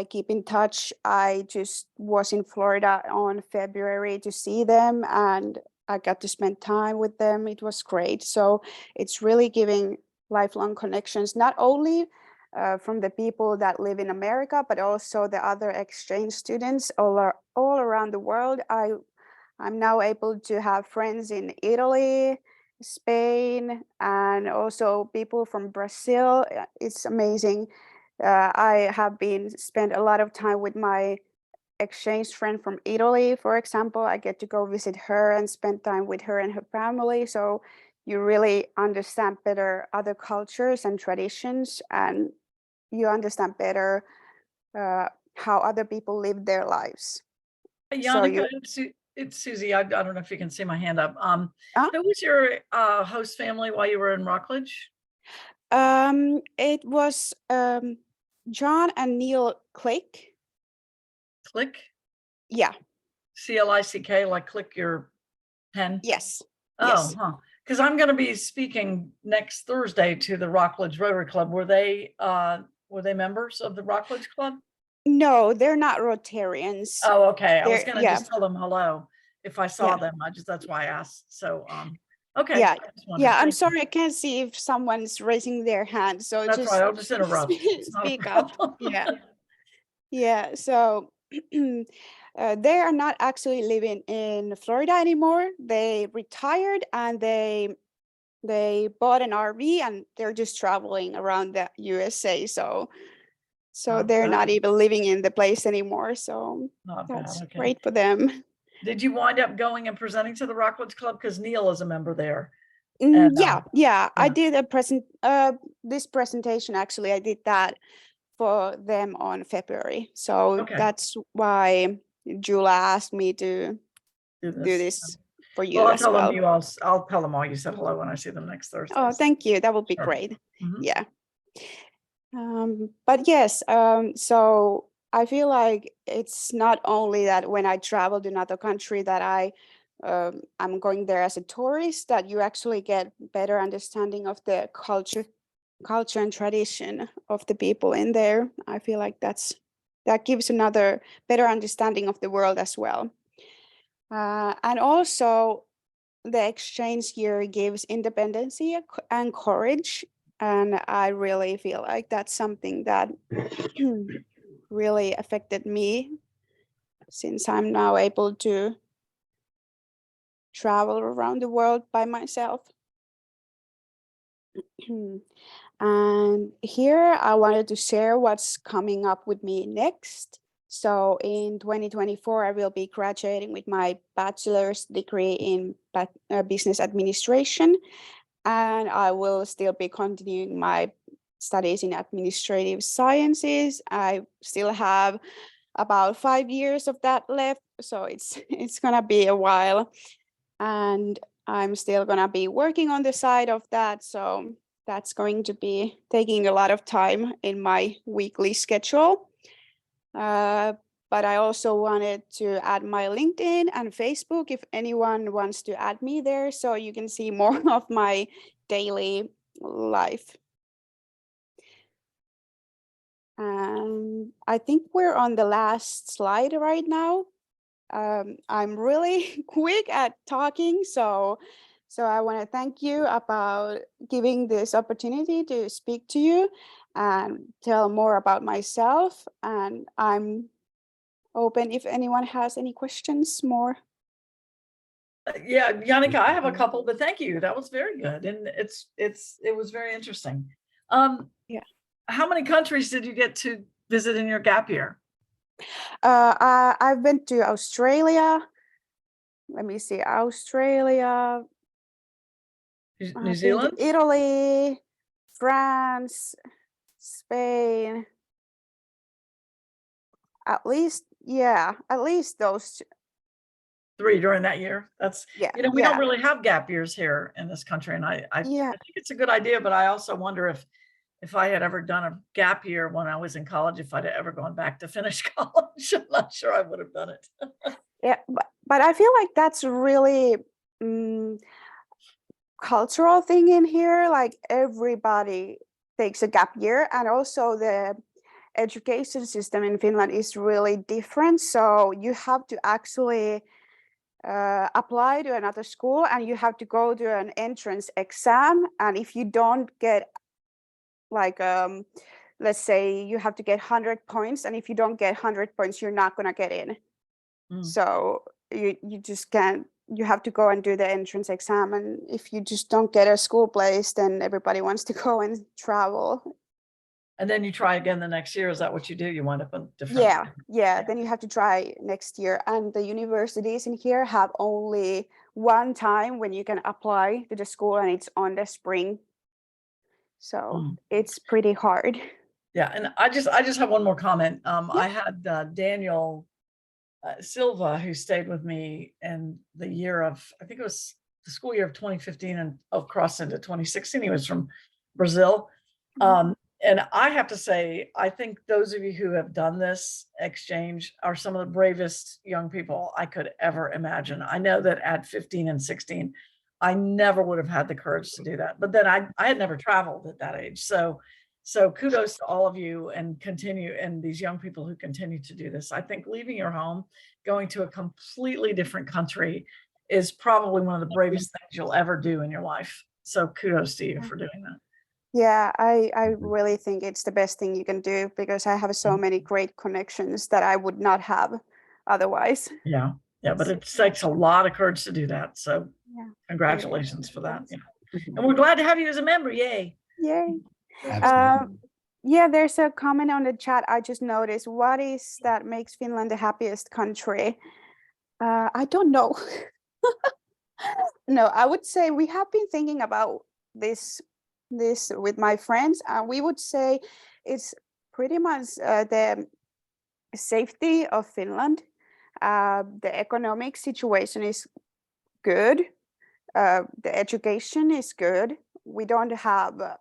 [SPEAKER 12] keep in touch. I just was in Florida on February to see them, and I got to spend time with them. It was great. So it's really giving lifelong connections, not only from the people that live in America, but also the other exchange students all around the world. I'm now able to have friends in Italy, Spain, and also people from Brazil. It's amazing. I have spent a lot of time with my exchange friend from Italy, for example. I get to go visit her and spend time with her and her family. So you really understand better other cultures and traditions, and you understand better how other people live their lives.
[SPEAKER 3] Janika, it's Susie. I don't know if you can see my hand up. Who was your host family while you were in Rockledge?
[SPEAKER 12] It was John and Neil Click.
[SPEAKER 3] Click?
[SPEAKER 12] Yeah.
[SPEAKER 3] C-L-I-C-K, like click your pen?
[SPEAKER 12] Yes.
[SPEAKER 3] Oh,
[SPEAKER 12] yes.
[SPEAKER 3] huh. Because I'm going to be speaking next Thursday to the Rockledge Rotary Club. Were they members of the Rockledge Club?
[SPEAKER 12] No, they're not Rotarians.
[SPEAKER 3] Oh, okay. I was
[SPEAKER 12] They're-
[SPEAKER 3] going to
[SPEAKER 12] yeah.
[SPEAKER 3] just tell them hello if I saw
[SPEAKER 12] Yeah.
[SPEAKER 3] them. That's why I asked. So, okay.
[SPEAKER 12] Yeah.
[SPEAKER 3] I just wanted
[SPEAKER 12] Yeah.
[SPEAKER 3] to
[SPEAKER 12] I'm
[SPEAKER 3] thank you.
[SPEAKER 12] sorry. I can't see if someone's raising their hand. So
[SPEAKER 3] That's
[SPEAKER 12] just
[SPEAKER 3] right. I'll just interrupt. It's not a
[SPEAKER 12] speak up.
[SPEAKER 3] problem.
[SPEAKER 12] Yeah. Yeah. So they are not actually living in Florida anymore. They retired and they bought an RV and they're just traveling around the USA. So they're not even living in the place anymore. So
[SPEAKER 3] Not
[SPEAKER 12] that's
[SPEAKER 3] bad. Okay.
[SPEAKER 12] great for them.
[SPEAKER 3] Did you wind up going and presenting to the Rockledge Club? Because Neil is a member there.
[SPEAKER 12] Yeah. I did this presentation, actually, I did that for them on February. So that's why Jula asked me to do this for you
[SPEAKER 3] Well,
[SPEAKER 12] as well.
[SPEAKER 3] I'll tell them all you said hello when I see them next Thursday.
[SPEAKER 12] Oh, thank you. That would be great. Yeah. But yes, so I feel like it's not only that when I travel to another country that I'm going there as a tourist, that you actually get better understanding of the culture and tradition of the people in there. I feel like that gives another better understanding of the world as well. And also the exchange year gives independency and courage. And I really feel like that's something that really affected me, since I'm now able to travel around the world by myself. And here I wanted to share what's coming up with me next. So in 2024, I will be graduating with my bachelor's degree in business administration, and I will still be continuing my studies in administrative sciences. I still have about 5 years of that left, so it's gonna be a while, and I'm still gonna be working on the side of that, so that's going to be taking a lot of time in my weekly schedule. But I also wanted to add my LinkedIn and Facebook if anyone wants to add me there, so you can see more of my daily life. And I think we're on the last slide right now. I'm really quick at talking, so I want to thank you about giving this opportunity to speak to you and tell more about myself. And I'm open if anyone has any questions more.
[SPEAKER 3] Yeah, Janika, I have a couple, but thank you. That was very good, and it was very interesting.
[SPEAKER 12] Yeah.
[SPEAKER 3] How many countries did you get to visit in your gap year?
[SPEAKER 12] I've been to Australia. Let me see, Australia,
[SPEAKER 3] New
[SPEAKER 12] I've been to
[SPEAKER 3] Zealand?
[SPEAKER 12] Italy, France, Spain. At least those.
[SPEAKER 3] 3 during that year. That's,
[SPEAKER 12] Yeah,
[SPEAKER 3] we
[SPEAKER 12] yeah.
[SPEAKER 3] don't really have gap years here in this country, and I
[SPEAKER 12] Yeah.
[SPEAKER 3] think it's a good idea, but I also wonder if I had ever done a gap year when I was in college, if I'd ever gone back to finish college. I'm not sure I would have done it.
[SPEAKER 12] Yeah, but I feel like that's really cultural thing in here. Like everybody takes a gap year, and also the education system in Finland is really different. So you have to actually apply to another school, and you have to go to an entrance exam. And if you don't get, like, let's say you have to get 100 points, and if you don't get 100 points, you're not gonna get in. So you just can't. You have to go and do the entrance exam, and if you just don't get a school place, then everybody wants to go and travel.
[SPEAKER 3] And then you try again the next year. Is that what you do? You wind up in different.
[SPEAKER 12] Yeah. Then you have to try next year, and the universities in here have only one time when you can apply to the school, and it's on the spring. So it's pretty hard.
[SPEAKER 3] Yeah, and I just have one more comment. I had Daniel Silva, who stayed with me in the year of, I think it was the school year of 2015 and across into 2016. He was from Brazil. And I have to say, I think those of you who have done this exchange are some of the bravest young people I could ever imagine. I know that at 15 and 16, I never would have had the courage to do that. But then I had never traveled at that age. So kudos to all of you, and continue, and these young people who continue to do this. I think leaving your home, going to a completely different country is probably one of the bravest things you'll ever do in your life. So kudos to you for doing that.
[SPEAKER 12] Yeah, I really think it's the best thing you can do, because I have so many great connections that I would not have otherwise.
[SPEAKER 3] Yeah, but it takes a lot of courage to do that. So
[SPEAKER 12] Yeah.
[SPEAKER 3] Congratulations for that. Yeah. And we're glad to have you as a member. Yay.
[SPEAKER 12] Yay.
[SPEAKER 1] Absolutely.
[SPEAKER 12] Yeah, there's a comment on the chat I just noticed. What is that makes Finland the happiest country? I don't know. No, I would say we have been thinking about this with my friends, and we would say it's pretty much the safety of Finland. The economic situation is good. The education is good. We don't have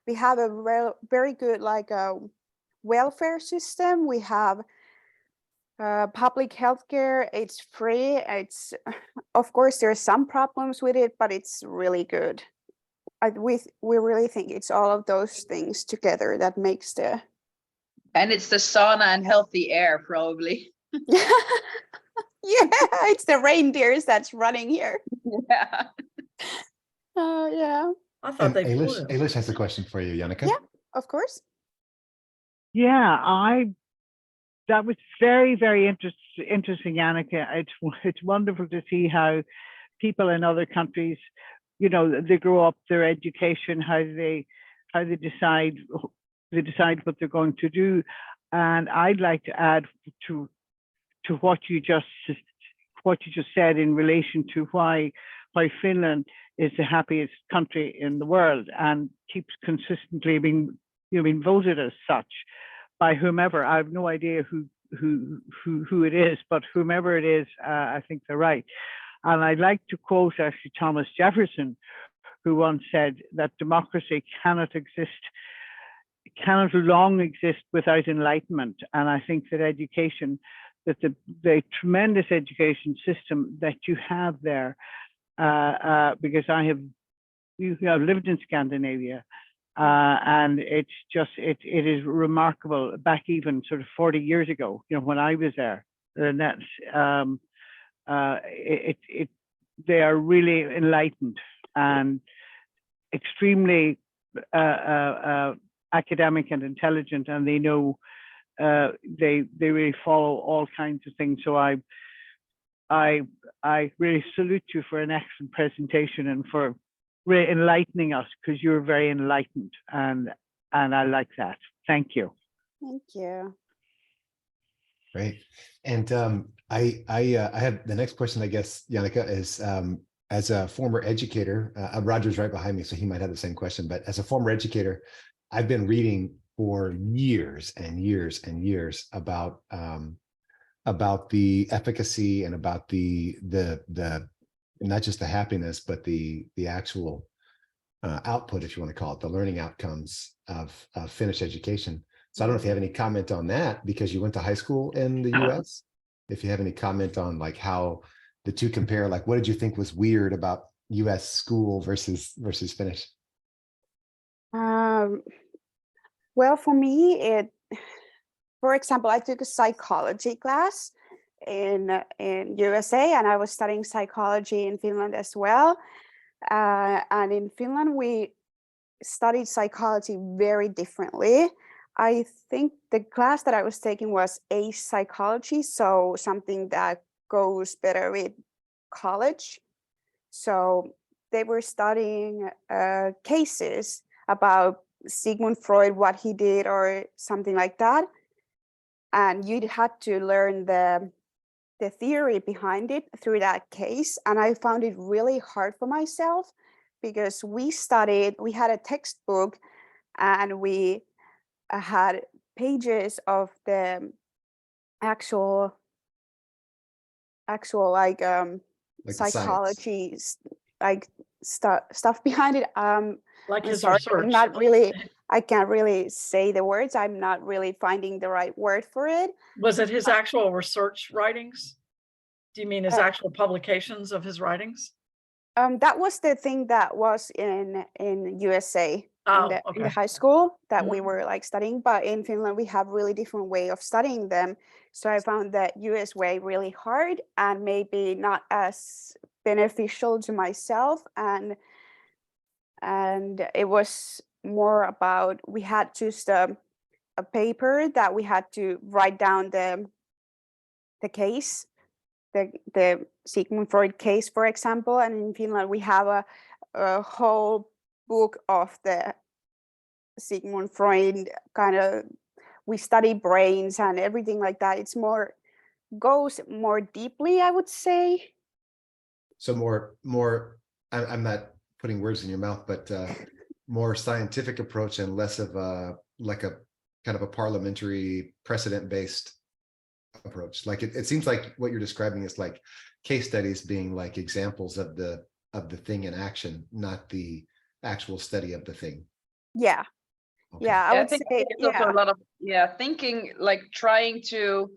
[SPEAKER 12] we have a very good, like, welfare system. We have public healthcare. It's free. It's, of course, there are some problems with it, but it's really good. We really think it's all of those things together that makes the.
[SPEAKER 9] And it's the sauna and healthy air, probably.
[SPEAKER 12] Yeah, it's the reindeers that's running here.
[SPEAKER 9] Yeah.
[SPEAKER 12] Oh, yeah.
[SPEAKER 3] I thought they
[SPEAKER 1] Eilish,
[SPEAKER 3] flew.
[SPEAKER 1] Eilish has a question for you, Janika.
[SPEAKER 12] Yeah, of course.
[SPEAKER 4] Yeah, that was very, very interesting, Janika. It's wonderful to see how people in other countries, they grow up, their education, how they decide what they're going to do. And I'd like to add to what you just said in relation to why Finland is the happiest country in the world and keeps consistently being voted as such by whomever. I have no idea who it is, but whomever it is, I think they're right. And I'd like to quote actually Thomas Jefferson, who once said that democracy cannot long exist without enlightenment. And I think that education, that the tremendous education system that you have there, because I have lived in Scandinavia, and it's just, it is remarkable back even sort of 40 years ago, when I was there. And that's, they are really enlightened and extremely academic and intelligent, and they know, they really follow all kinds of things. So I really salute you for an excellent presentation and for really enlightening us, because you're very enlightened, and I like that. Thank you.
[SPEAKER 12] Thank you.
[SPEAKER 1] Great. And I have the next question, I guess, Janika, is as a former educator, Roger's right behind me, so he might have the same question, but as a former educator, I've been reading for years and years and years about the efficacy and about the not just the happiness, but the actual output, if you want to call it, the learning outcomes of Finnish education. So I don't know if you have any comment on that, because you went to high school in the US. If you have any comment on like how the two compare, like what did you think was weird about US school versus Finnish?
[SPEAKER 12] Well, for me, for example, I took a psychology class in USA, and I was studying psychology in Finland as well. And in Finland, we studied psychology very differently. I think the class that I was taking was age psychology, so something that goes better with college. So they were studying cases about Sigmund Freud, what he did, or something like that. And you had to learn the theory behind it through that case. And I found it really hard for myself, because we had a textbook, and we had pages of the actual like psychology, like stuff behind it.
[SPEAKER 3] Like
[SPEAKER 12] I'm
[SPEAKER 3] his
[SPEAKER 12] sorry,
[SPEAKER 3] research.
[SPEAKER 12] I can't really say the words. I'm not really finding the right word for it.
[SPEAKER 3] Was it his actual research writings? Do you mean his actual publications of his writings?
[SPEAKER 12] That was the thing that was in USA, in the high school that we were like studying. But in Finland, we have really different way of studying them. So I found that US way really hard and maybe not as beneficial to myself. And it was more about, we had just a paper that we had to write down the case, the Sigmund Freud case, for example. And in Finland, we have a whole book of the Sigmund Freud kind of, we study brains and everything like that. It's goes more deeply, I would say.
[SPEAKER 1] So more, I'm not putting words in your mouth, but more scientific approach and less of like a kind of a parliamentary precedent-based approach. Like it seems like what you're describing is like case studies being like examples of the thing in action, not the actual study of the thing.
[SPEAKER 12] Yeah.
[SPEAKER 1] Okay.
[SPEAKER 12] Yeah, I would
[SPEAKER 9] think
[SPEAKER 12] say,
[SPEAKER 9] it's also a lot of thinking, like trying to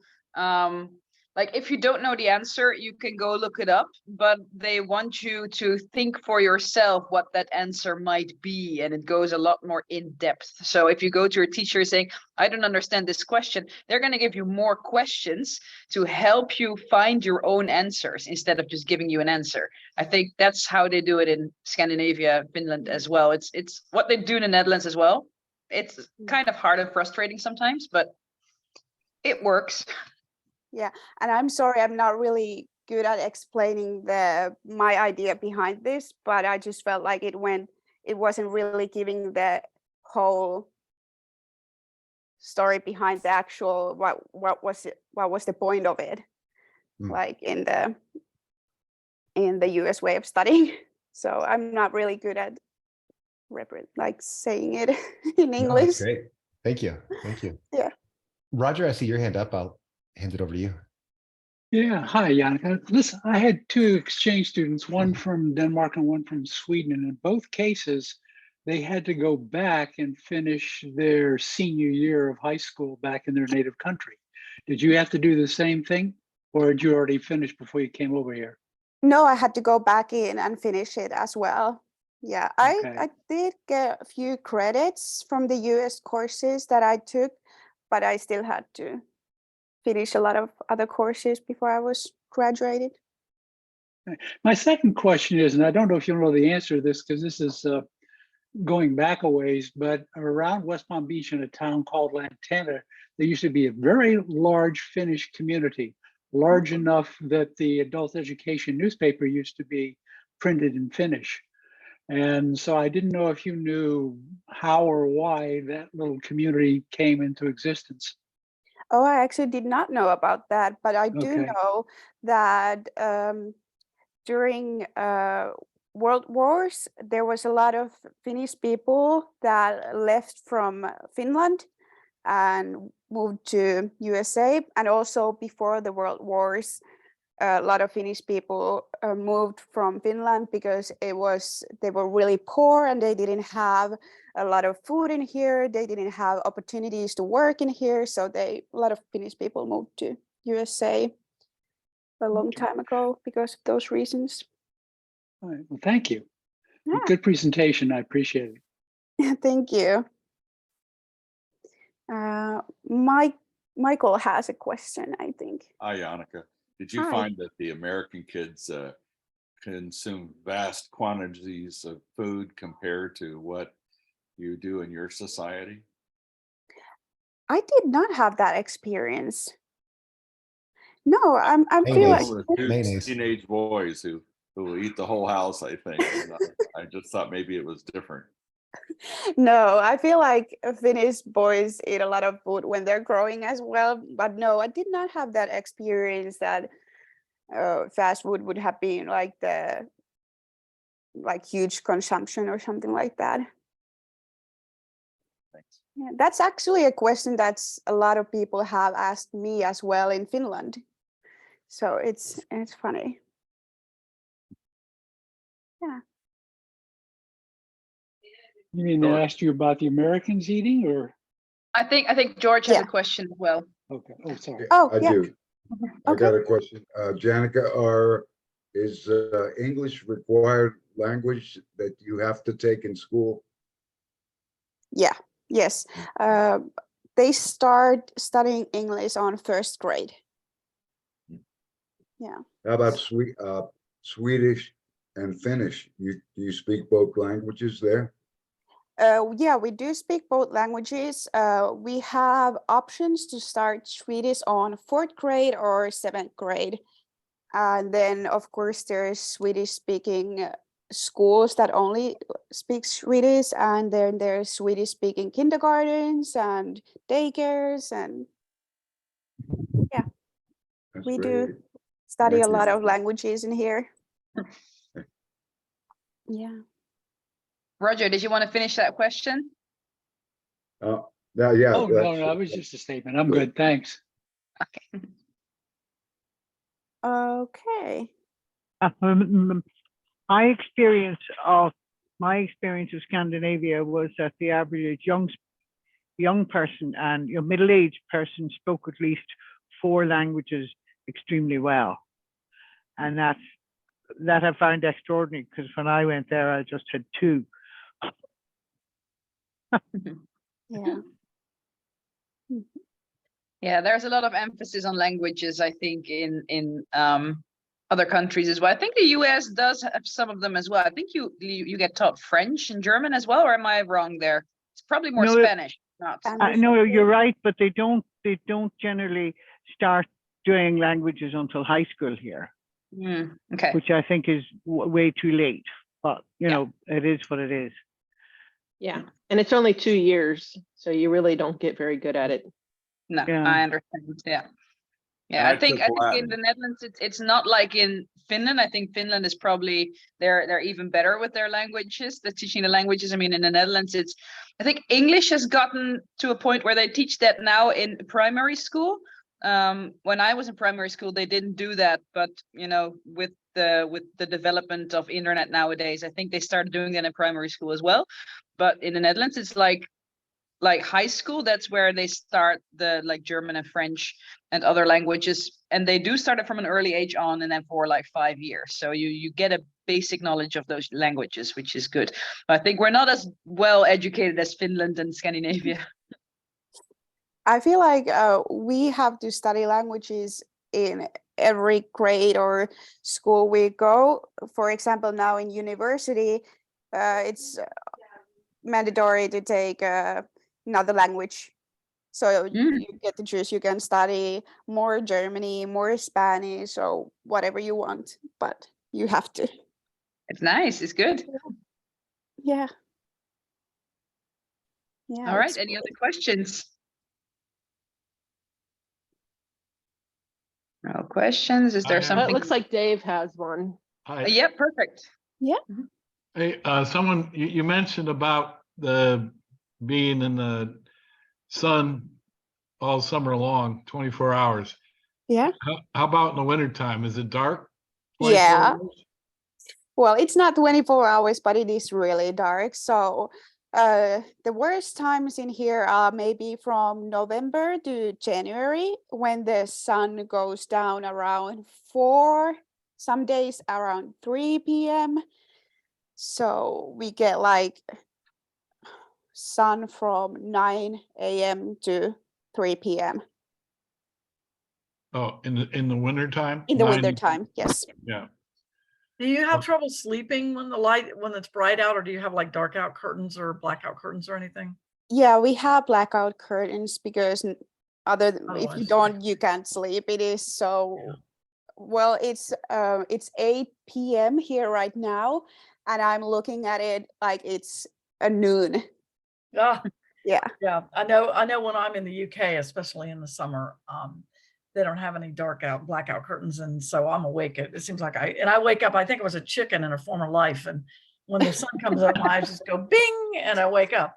[SPEAKER 9] like if you don't know the answer, you can go look it up, but they want you to think for yourself what that answer might be, and it goes a lot more in depth. So if you go to your teacher saying, I don't understand this question, they're going to give you more questions to help you find your own answers instead of just giving you an answer. I think that's how they do it in Scandinavia, Finland as well. It's what they do in the Netherlands as well. It's kind of hard and frustrating sometimes, but it works.
[SPEAKER 12] Yeah, and I'm sorry, I'm not really good at explaining my idea behind this, but I just felt like it wasn't really giving the whole story behind the actual what was the point of it, like in the US way of studying. So I'm not really good at like saying it in
[SPEAKER 1] No,
[SPEAKER 12] English.
[SPEAKER 1] that's great. Thank you. Thank you.
[SPEAKER 12] Yeah.
[SPEAKER 1] Roger, I see your hand up. I'll hand it over to you.
[SPEAKER 6] Yeah, hi, Janika. Listen, I had two exchange students, one from Denmark and one from Sweden, and in both cases, they had to go back and finish their senior year of high school back in their native country. Did you have to do the same thing, or did you already finish before you came over here?
[SPEAKER 12] No, I had to go back in and finish it as well. Yeah,
[SPEAKER 6] Okay.
[SPEAKER 12] I did get a few credits from the US courses that I took, but I still had to finish a lot of other courses before I was graduated.
[SPEAKER 6] My second question is, and I don't know if you'll know the answer to this because this is going back a ways, but around West Palm Beach in a town called Lantana, there used to be a very large Finnish community, large enough that the adult education newspaper used to be printed in Finnish. And so I didn't know if you knew how or why that little community came into existence.
[SPEAKER 12] Oh, I actually did not know about that, but I do
[SPEAKER 6] Okay.
[SPEAKER 12] know that during World Wars, there was a lot of Finnish people that left from Finland and moved to USA, and also before the World Wars, a lot of Finnish people moved from Finland because they were really poor and they didn't have a lot of food in here. They didn't have opportunities to work in here, so a lot of Finnish people moved to USA a long time ago because of those reasons.
[SPEAKER 6] All right. Well, thank you.
[SPEAKER 12] Yeah.
[SPEAKER 6] Good presentation. I appreciate it.
[SPEAKER 12] Thank you. Michael has a question, I think.
[SPEAKER 8] Hi, Janika. Did you
[SPEAKER 12] Hi.
[SPEAKER 8] find that the American kids consume vast quantities of food compared to what you do in your society?
[SPEAKER 12] I did not have that experience. No, I feel
[SPEAKER 1] Mayonnaise.
[SPEAKER 12] like
[SPEAKER 8] Well, the two
[SPEAKER 1] Mayonnaise.
[SPEAKER 8] teenage boys who will eat the whole house, I think. And I just thought maybe it was different.
[SPEAKER 12] no, I feel like Finnish boys eat a lot of food when they're growing as well. But no, I did not have that experience that fast food would have been like huge consumption or something like that.
[SPEAKER 8] Thanks.
[SPEAKER 12] Yeah, that's actually a question that's a lot of people have asked me as well in Finland. So it's funny. Yeah.
[SPEAKER 6] You mean they
[SPEAKER 8] George.
[SPEAKER 6] asked you about the Americans eating, or?
[SPEAKER 9] I think George has
[SPEAKER 12] Yeah.
[SPEAKER 9] a question as well.
[SPEAKER 6] Okay. Oh, sorry.
[SPEAKER 12] Oh,
[SPEAKER 10] I
[SPEAKER 12] yeah.
[SPEAKER 10] do. I got a question. Janika, is English required language that you have to take in school?
[SPEAKER 12] Yeah. Yes. They start studying English on first grade. Yeah.
[SPEAKER 10] How about Swedish and Finnish? Do you speak both languages there?
[SPEAKER 12] Yeah, we do speak both languages. We have options to start Swedish on 4th grade or 7th grade. And then, of course, there's Swedish-speaking schools that only speak Swedish, and then there's Swedish-speaking kindergartens and daycares, and yeah,
[SPEAKER 10] That's
[SPEAKER 12] we
[SPEAKER 10] great.
[SPEAKER 12] do study
[SPEAKER 10] Thank
[SPEAKER 12] a lot
[SPEAKER 10] you.
[SPEAKER 12] of languages in here. Yeah.
[SPEAKER 9] Roger, did you want to finish that question?
[SPEAKER 10] Yeah.
[SPEAKER 6] Oh, no, that was just a statement. I'm good. Thanks.
[SPEAKER 9] Okay.
[SPEAKER 12] Okay.
[SPEAKER 4] My experience of Scandinavia was that the average young person and middle-aged person spoke at least 4 languages extremely well, and that I found extraordinary because when I went there, I just had 2.
[SPEAKER 12] Yeah.
[SPEAKER 9] Yeah, there's a lot of emphasis on languages, I think, in other countries as well. I think the US does have some of them as well. I think you get taught French and German as well, or am I wrong there? It's probably more
[SPEAKER 4] No,
[SPEAKER 9] Spanish, not.
[SPEAKER 4] No, you're right, but they don't generally start doing languages until high school here,
[SPEAKER 9] Okay.
[SPEAKER 4] which I think is way too late. But you know, it is what it is.
[SPEAKER 7] Yeah, and it's only 2 years, so you really don't get very good at it.
[SPEAKER 9] No,
[SPEAKER 4] Yeah.
[SPEAKER 9] I understand. Yeah. Yeah,
[SPEAKER 8] And
[SPEAKER 9] I
[SPEAKER 8] I
[SPEAKER 9] think
[SPEAKER 8] took
[SPEAKER 9] in
[SPEAKER 8] Latin.
[SPEAKER 9] the Netherlands it's not like in Finland. I think Finland is probably they're even better with their languages, the teaching the languages. I mean, in the Netherlands, I think English has gotten to a point where they teach that now in primary school. When I was in primary school, they didn't do that, but with the development of internet nowadays, I think they started doing that in primary school as well. But in the Netherlands, it's like high school. That's where they start the like German and French and other languages, and they do start it from an early age on, and then for like 5 years. So you get a basic knowledge of those languages, which is good. I think we're not as well educated as Finland and Scandinavia.
[SPEAKER 12] I feel like we have to study languages in every grade or school we go. For example, now in university, it's mandatory to take another language. So you get to choose. You can study more Germany, more Spanish, or whatever you want, but you have to.
[SPEAKER 9] It's nice. It's good.
[SPEAKER 12] Yeah. Yeah.
[SPEAKER 9] All right.
[SPEAKER 12] it's
[SPEAKER 9] Any
[SPEAKER 12] good.
[SPEAKER 9] other questions? No questions. Is there
[SPEAKER 13] It
[SPEAKER 7] It
[SPEAKER 9] something?
[SPEAKER 7] looks like Dave has one.
[SPEAKER 13] Hi.
[SPEAKER 9] Yeah, perfect.
[SPEAKER 13] Hey, someone, you mentioned about the being in the sun all summer long, 24 hours.
[SPEAKER 12] Yeah.
[SPEAKER 13] How about in the wintertime? Is it dark? 24
[SPEAKER 12] Yeah.
[SPEAKER 13] hours?
[SPEAKER 12] Well, it's not 24 hours, but it is really dark. So the worst times in here are maybe from November to January, when the sun goes down around 4, some days around 3 p.m. So we get like sun from 9 a.m. to 3 p.m.
[SPEAKER 13] Oh, in the wintertime?
[SPEAKER 12] in the
[SPEAKER 13] 9
[SPEAKER 12] winter time. Yes.
[SPEAKER 13] Yeah.
[SPEAKER 3] Do you have trouble sleeping when it's bright out, or do you have like dark out curtains or blackout curtains or anything?
[SPEAKER 12] Yeah, we have blackout curtains because if
[SPEAKER 3] I
[SPEAKER 12] you
[SPEAKER 3] see.
[SPEAKER 12] don't, you can't sleep. It is so well. It's 8 p.m. here right now, and I'm looking at it like it's a noon.
[SPEAKER 3] Yeah.
[SPEAKER 12] Yeah.
[SPEAKER 3] Yeah, I know when I'm in the UK, especially in the summer, they don't have any blackout curtains, and so I'm awake. It seems like I wake up, I think I was a chicken in a former life, and when the sun comes up, my eyes just go bing, and I wake up.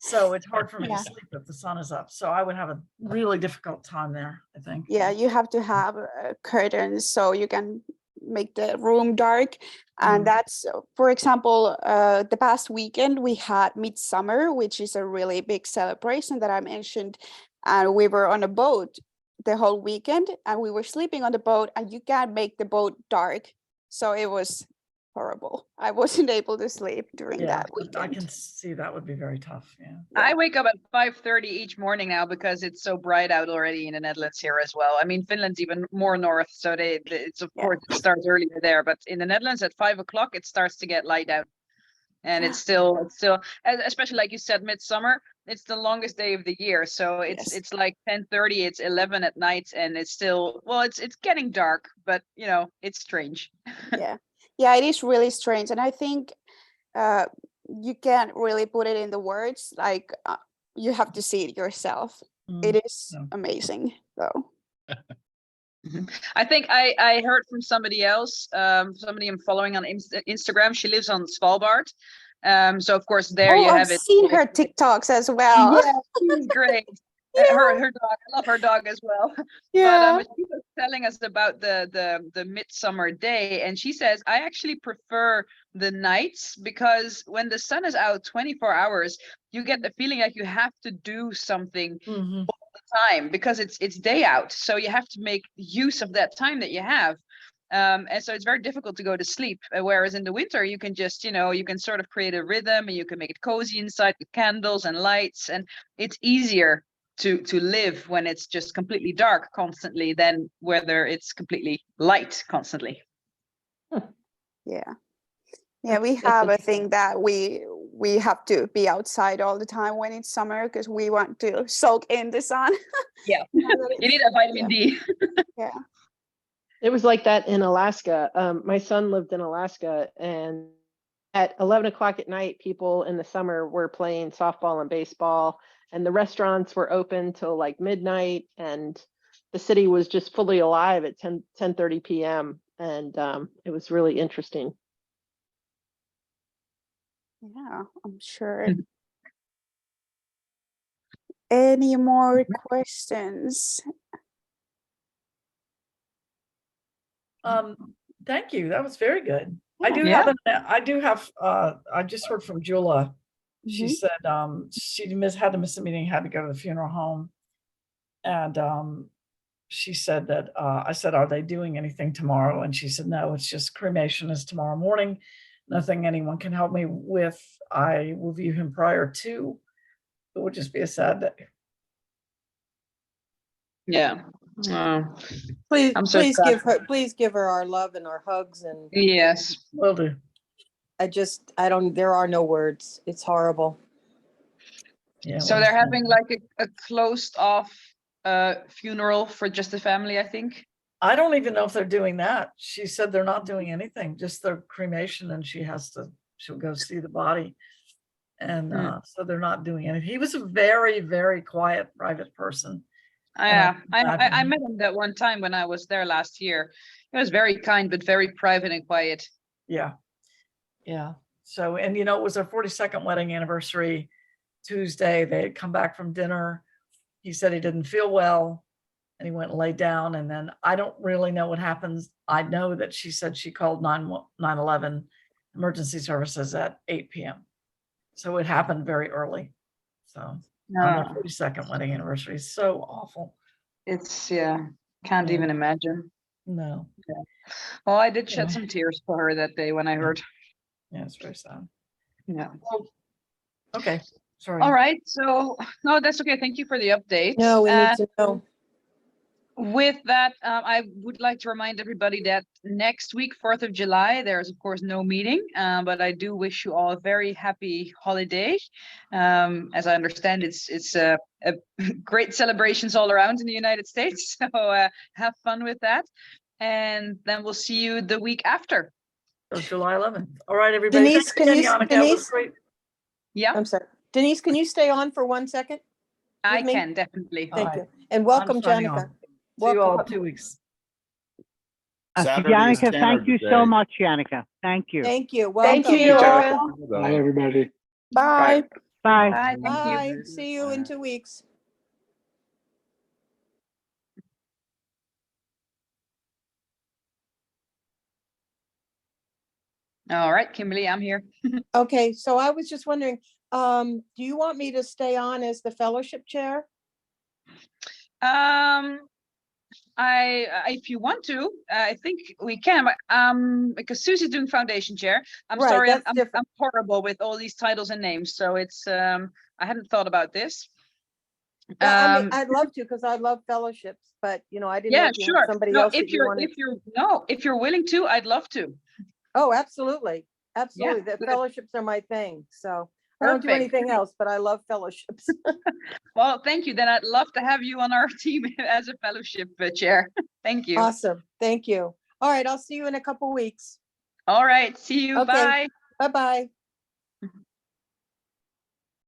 [SPEAKER 3] So it's hard for me to
[SPEAKER 12] Yeah.
[SPEAKER 3] sleep if the sun is up. So I would have a really difficult time there, I think.
[SPEAKER 12] Yeah, you have to have curtains so you can make the room dark. And that's, for example, the past weekend we had Midsummer, which is a really big celebration that I mentioned. And we were on a boat the whole weekend, and we were sleeping on the boat, and you can't make the boat dark. So it was horrible. I wasn't able to sleep during
[SPEAKER 3] Yeah,
[SPEAKER 12] that
[SPEAKER 3] I
[SPEAKER 12] weekend.
[SPEAKER 3] can see that would be very tough. Yeah.
[SPEAKER 9] I wake up at 5:30 each morning now because it's so bright out already in the Netherlands here as well. I mean, Finland's even more north, so it's of course it starts earlier there, but in the Netherlands at 5 o'clock it starts to get light out, and it's still, especially like you said, midsummer. It's the longest day of the year, so it's like 10:30, it's 11 at night, and it's still it's getting dark, but it's strange.
[SPEAKER 12] Yeah, it is really strange, and I think you can't really put it in the words. Like you have to see it yourself. It is amazing, though.
[SPEAKER 9] I think I heard from somebody else, somebody I'm following on Instagram. She lives on Svalbard. So of course there you have
[SPEAKER 12] I've
[SPEAKER 9] it.
[SPEAKER 12] seen her TikToks as well.
[SPEAKER 9] Yeah, she's great. Her dog, I love her dog as well.
[SPEAKER 12] Yeah.
[SPEAKER 9] But she was telling us about the midsummer day, and she says, I actually prefer the nights, because when the sun is out 24 hours, you get the feeling like you have to do something all the time, because it's day out. So you have to make use of that time that you have. And so it's very difficult to go to sleep. Whereas in the winter, you can just, you can sort of create a rhythm, and you can make it cozy inside with candles and lights. And it's easier to live when it's just completely dark constantly than whether it's completely light constantly.
[SPEAKER 12] Yeah, we have a thing that we have to be outside all the time when it's summer, because we want to soak in the sun.
[SPEAKER 9] Yeah, you need a vitamin D.
[SPEAKER 12] Yeah.
[SPEAKER 7] It was like that in Alaska. My son lived in Alaska, and at 11 o'clock at night, people in the summer were playing softball and baseball, and the restaurants were open till like midnight, and the city was just fully alive at 10:30 p.m. And it was really interesting.
[SPEAKER 12] Yeah, I'm sure. Any more questions?
[SPEAKER 3] Thank you. That was very good. I do
[SPEAKER 9] Yeah.
[SPEAKER 3] have I just heard from Jula. She
[SPEAKER 12] Mhm.
[SPEAKER 3] said she had to miss a meeting, had to go to the funeral home. And she said that I said, "Are they doing anything tomorrow?" And she said, "No, it's just cremation is tomorrow morning. Nothing anyone can help me with. I will view him prior to. It would just be a sad day."
[SPEAKER 9] Yeah.
[SPEAKER 11] Please,
[SPEAKER 9] I'm so sad.
[SPEAKER 11] please give her our love and our hugs. And
[SPEAKER 9] Yes.
[SPEAKER 3] Will do.
[SPEAKER 11] there are no words. It's horrible.
[SPEAKER 3] Yeah.
[SPEAKER 9] So they're having like a closed off funeral for just the family, I think.
[SPEAKER 3] I don't even know if they're doing that. She said they're not doing anything, just the cremation, and she'll go see the body. And so they're not doing anything. He was a very, very quiet, private person.
[SPEAKER 9] Yeah, I met him that one time when I was there last year. He was very kind, but very private and quiet.
[SPEAKER 3] Yeah. Yeah. So, and it was their 42nd wedding anniversary Tuesday. They had come back from dinner. He said he didn't feel well and he went and laid down. And then I don't really know what happens. I know that she said she called 911 emergency services at 8 p.m. So it happened very early. So on their 42nd wedding anniversary. So awful.
[SPEAKER 9] It's can't
[SPEAKER 3] Yeah.
[SPEAKER 9] even imagine.
[SPEAKER 3] No.
[SPEAKER 9] Yeah. Well, I did shed
[SPEAKER 3] Yeah.
[SPEAKER 9] some tears for her that day when I heard.
[SPEAKER 3] Yeah, it's very sad.
[SPEAKER 9] Yeah.
[SPEAKER 3] Well, okay. Sorry.
[SPEAKER 9] All right. So no, that's okay. Thank you for the update.
[SPEAKER 11] No, we need to know.
[SPEAKER 9] With that, I would like to remind everybody that next week, 4th of July, there is of course no meeting, but I do wish you all a very happy holiday. As I understand, it's a great celebrations all around in the United States. So have fun with that. And then we'll see you the week after.
[SPEAKER 3] So July 11th. All right, everybody.
[SPEAKER 11] Denise,
[SPEAKER 3] Thanks again, Janika. It was great.
[SPEAKER 9] Yeah,
[SPEAKER 11] I'm sorry. Denise, can you stay on for 1 second?
[SPEAKER 9] I
[SPEAKER 11] me?
[SPEAKER 9] can definitely.
[SPEAKER 3] All
[SPEAKER 11] Thank
[SPEAKER 3] right.
[SPEAKER 11] you. And welcome,
[SPEAKER 3] I'm signing
[SPEAKER 11] Janika.
[SPEAKER 3] off. See you all in
[SPEAKER 11] Welcome.
[SPEAKER 3] 2 weeks.
[SPEAKER 8] Saturday is
[SPEAKER 4] Janika, thank
[SPEAKER 8] Canada
[SPEAKER 4] you
[SPEAKER 8] Day.
[SPEAKER 4] so much, Janika. Thank you.
[SPEAKER 11] Thank you.
[SPEAKER 7] Thank
[SPEAKER 11] Welcome.
[SPEAKER 7] you,
[SPEAKER 2] Janika.
[SPEAKER 7] Janika.
[SPEAKER 6] Bye, everybody.
[SPEAKER 12] Bye.
[SPEAKER 4] Bye.
[SPEAKER 9] Bye. Thank you.
[SPEAKER 11] Bye. See you in 2 weeks.
[SPEAKER 9] All right, Kimberly, I'm here.
[SPEAKER 11] Okay, so I was just wondering, do you want me to stay on as the fellowship chair?
[SPEAKER 9] If you want to, I think we can, but, because Susie's doing foundation chair. I'm
[SPEAKER 11] Right,
[SPEAKER 9] sorry,
[SPEAKER 11] that's
[SPEAKER 9] I'm
[SPEAKER 11] different.
[SPEAKER 9] horrible with all these titles and names, so it's I hadn't thought about this.
[SPEAKER 11] Well, I mean, I'd love to, because I love fellowships, but I didn't know
[SPEAKER 9] Yeah,
[SPEAKER 11] if you
[SPEAKER 9] sure.
[SPEAKER 11] had somebody
[SPEAKER 9] No,
[SPEAKER 11] else that you wanted.
[SPEAKER 9] if you're willing to, I'd love to.
[SPEAKER 11] Oh, absolutely. Absolutely. The
[SPEAKER 9] good.
[SPEAKER 11] fellowships are my thing. So I don't do
[SPEAKER 9] Perfect.
[SPEAKER 11] anything else, but I love fellowships.
[SPEAKER 9] Well, thank you. Then I'd love to have you on our team as a fellowship chair. Thank you.
[SPEAKER 11] Awesome. Thank you. All right. I'll see you in a couple weeks.
[SPEAKER 9] All right. See you.
[SPEAKER 11] Okay.
[SPEAKER 9] Bye.
[SPEAKER 11] Bye-bye.